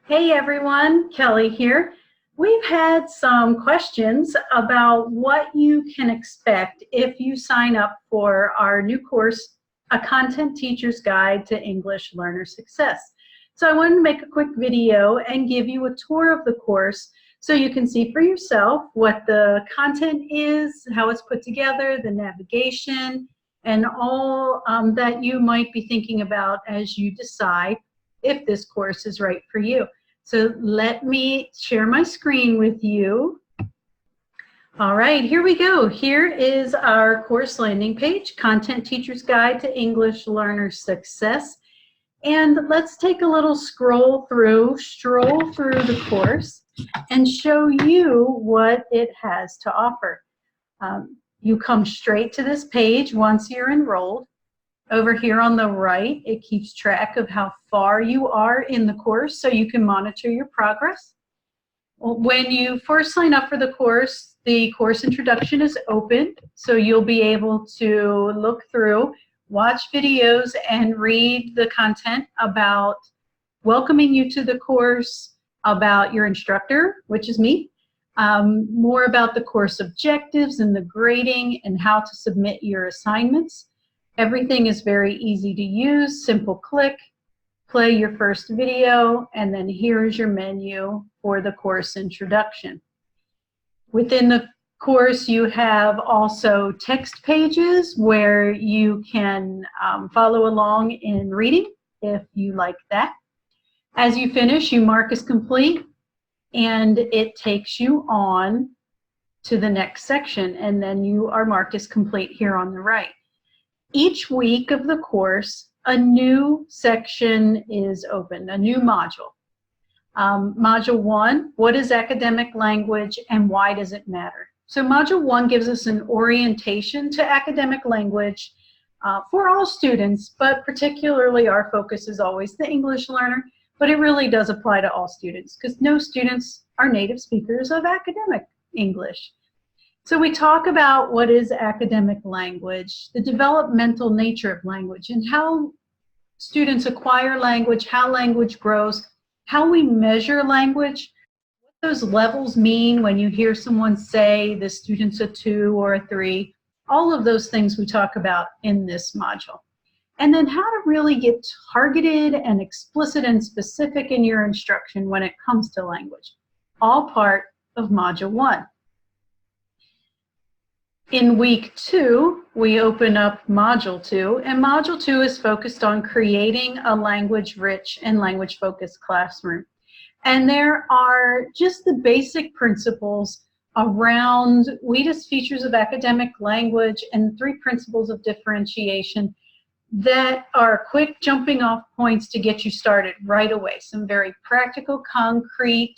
Hey everyone, Kelly here. We've had some questions about what you can expect if you sign up for our new course, A Content Teacher's Guide to English Learner Success. So I wanted to make a quick video and give you a tour of the course so you can see for yourself what the content is, how it's put together, the navigation, and all that you might be thinking about as you decide if this course is right for you. So let me share my screen with you. All right, here we go. Here is our course landing page, Content Teacher's Guide to English Learner Success. And let's take a little stroll through the course and show you what it has to offer. You come straight to this page once you're enrolled. Over here on the right, it keeps track of how far you are in the course so you can monitor your progress. When you first sign up for the course introduction is open, so you'll be able to look through, watch videos, and read the content about welcoming you to the course, about your instructor, which is me, more about the course objectives and the grading and how to submit your assignments. Everything is very easy to use, simple click, play your first video, and then here's your menu for the course introduction. Within the course, you have also text pages where you can follow along in reading if you like that. As you finish, you mark as complete, and it takes you on to the next section, and then you are marked as complete here on the right. Each week of the course, a new section is open, a new module. Module 1, what is academic language and why does it matter? So Module 1 gives us an orientation to academic language for all students, but particularly our focus is always the English learner, but it really does apply to all students because no students are native speakers of academic English. So we talk about what is academic language, the developmental nature of language, and how students acquire language, how language grows, how we measure language, what those levels mean when you hear someone say the student's a 2 or a 3, all of those things we talk about in this module. And then how to really get targeted and explicit and specific in your instruction when it comes to language, all part of Module 1. In week 2, we open up Module 2, and Module 2 is focused on creating a language-rich and language-focused classroom. And there are just the basic principles around WHEATIS features of academic language and 3 principles of differentiation that are quick jumping off points to get you started right away. Some very practical, concrete,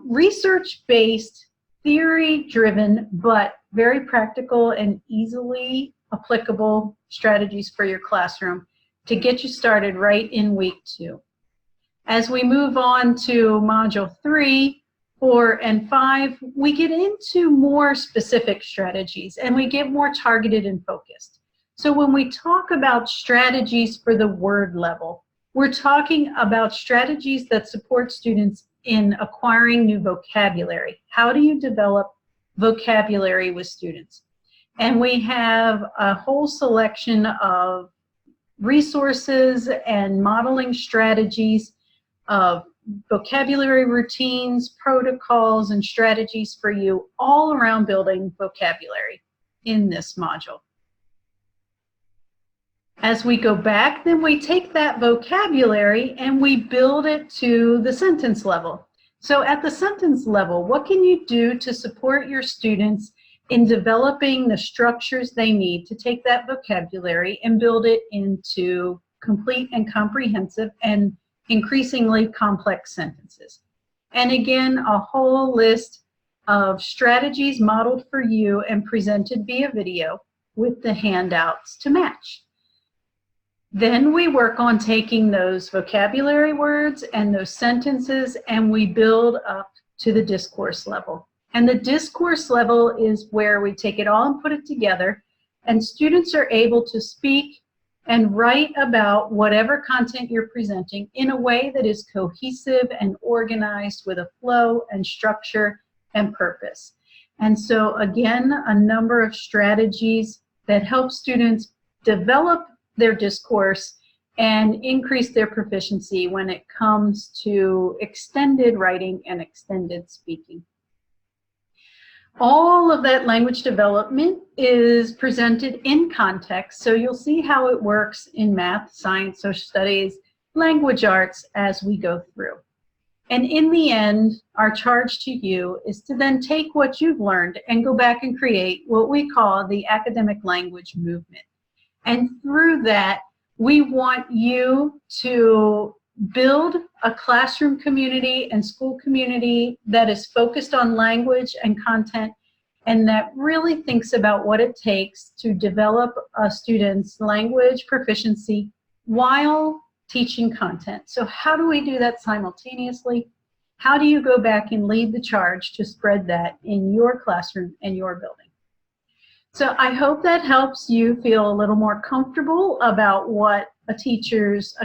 research-based, theory-driven, but very practical and easily applicable strategies for your classroom to get you started right in week 2. As we move on to Module 3, 4, and 5, we get into more specific strategies and we get more targeted and focused. So when we talk about strategies for the word level, we're talking about strategies that support students in acquiring new vocabulary. How do you develop vocabulary with students? And we have a whole selection of resources and modeling strategies of vocabulary routines, protocols, and strategies for you all around building vocabulary in this module. As we go back, then we take that vocabulary and we build it to the sentence level. So at the sentence level, what can you do to support your students in developing the structures they need to take that vocabulary and build it into complete and comprehensive and increasingly complex sentences? And again, a whole list of strategies modeled for you and presented via video with the handouts to match. Then we work on taking those vocabulary words and those sentences and we build up to the discourse level. And the discourse level is where we take it all and put it together, and students are able to speak and write about whatever content you're presenting in a way that is cohesive and organized with a flow and structure and purpose. And so again, a number of strategies that help students develop their discourse and increase their proficiency when it comes to extended writing and extended speaking. All of that language development is presented in context, so you'll see how it works in math, science, social studies, language arts as we go through. And in the end, our charge to you is to then take what you've learned and go back and create what we call the academic language movement. And through that, we want you to build a classroom community and school community that is focused on language and content, and that really thinks about what it takes to develop a student's language proficiency while teaching content. So how do we do that simultaneously? How do you go back and lead the charge to spread that in your classroom and your building? So I hope that helps you feel a little more comfortable about what a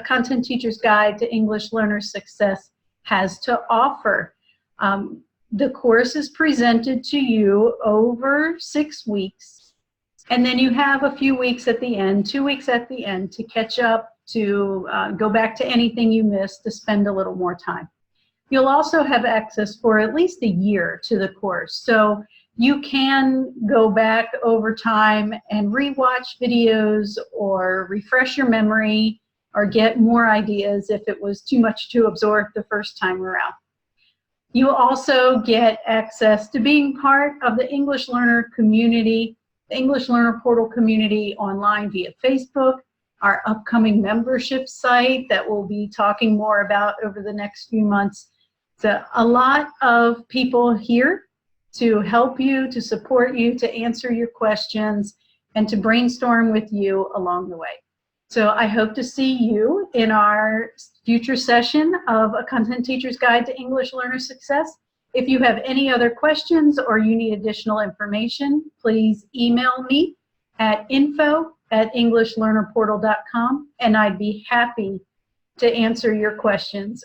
content teacher's guide to English learner success has to offer. The course is presented to you over 6 weeks, and then you have a few weeks at the end, 2 weeks at the end, to catch up, to go back to anything you missed, to spend a little more time. You'll also have access for at least a year to the course. So you can go back over time and rewatch videos or refresh your memory or get more ideas if it was too much to absorb the first time around. You also get access to being part of the English Learner community, the English Learner Portal community online via Facebook, our upcoming membership site that we'll be talking more about over the next few months. So a lot of people here to help you, to support you, to answer your questions, and to brainstorm with you along the way. So I hope to see you in our future session of A Content Teacher's Guide to English Learner Success. If you have any other questions or you need additional information, please email me at info@englishlearnerportal.com, and I'd be happy to answer your questions.